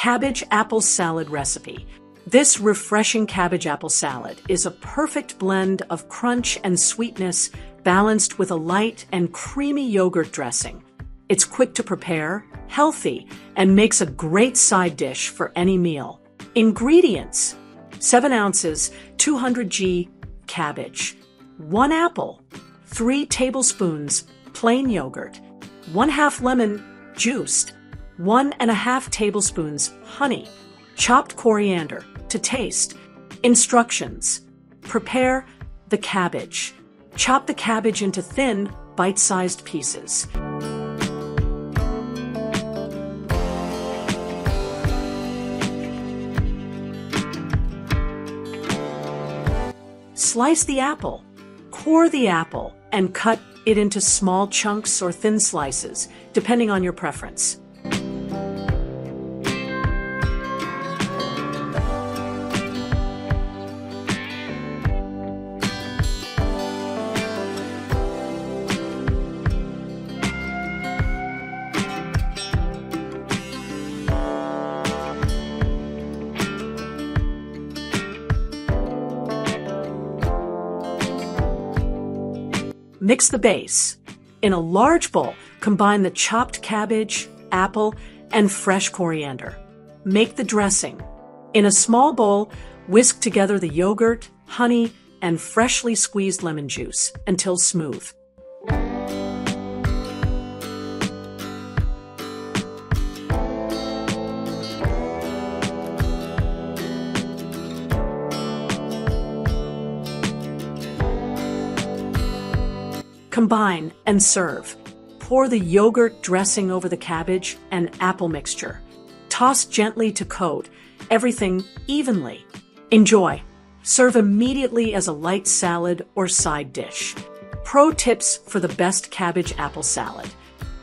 Cabbage apple salad recipe. This refreshing cabbage apple salad is a perfect blend of crunch and sweetness balanced with a light and creamy yogurt dressing. It's quick to prepare, healthy, and makes a great side dish for any meal. Ingredients: 7 ounces, 200 g cabbage, 1 apple, 3 tablespoons plain yogurt, 1/2 lemon juiced, 1½ tablespoons honey, chopped coriander to taste. Instructions: prepare the cabbage. Chop the cabbage into thin, bite-sized pieces. Slice the apple. Core the apple and cut it into small chunks or thin slices, depending on your preference. Mix the base. In a large bowl, combine the chopped cabbage, apple, and fresh coriander. Make the dressing. In a small bowl, whisk together the yogurt, honey, and freshly squeezed lemon juice until smooth. Combine and serve. Pour the yogurt dressing over the cabbage and apple mixture. Toss gently to coat everything evenly. Enjoy. Serve immediately as a light salad or side dish. Pro tips for the best cabbage apple salad.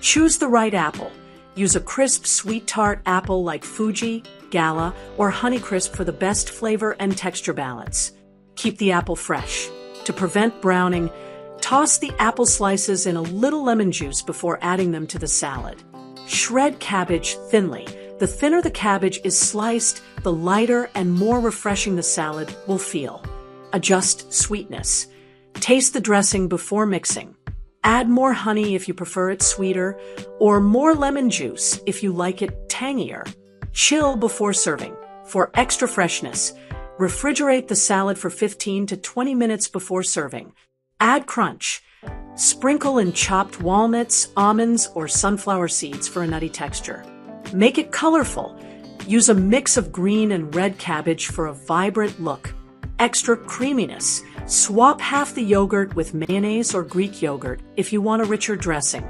Choose the right apple. Use a crisp, sweet tart apple like Fuji, Gala, or Honeycrisp for the best flavor and texture balance. Keep the apple fresh. To prevent browning, toss the apple slices in a little lemon juice before adding them to the salad. Shred cabbage thinly. The thinner the cabbage is sliced, the lighter and more refreshing the salad will feel. Adjust sweetness. Taste the dressing before mixing. Add more honey if you prefer it sweeter, or more lemon juice if you like it tangier. Chill before serving. For extra freshness, refrigerate the salad for 15 to 20 minutes before serving. Add crunch. Sprinkle in chopped walnuts, almonds, or sunflower seeds for a nutty texture. Make it colorful. Use a mix of green and red cabbage for a vibrant look. Extra creaminess. Swap half the yogurt with mayonnaise or Greek yogurt if you want a richer dressing.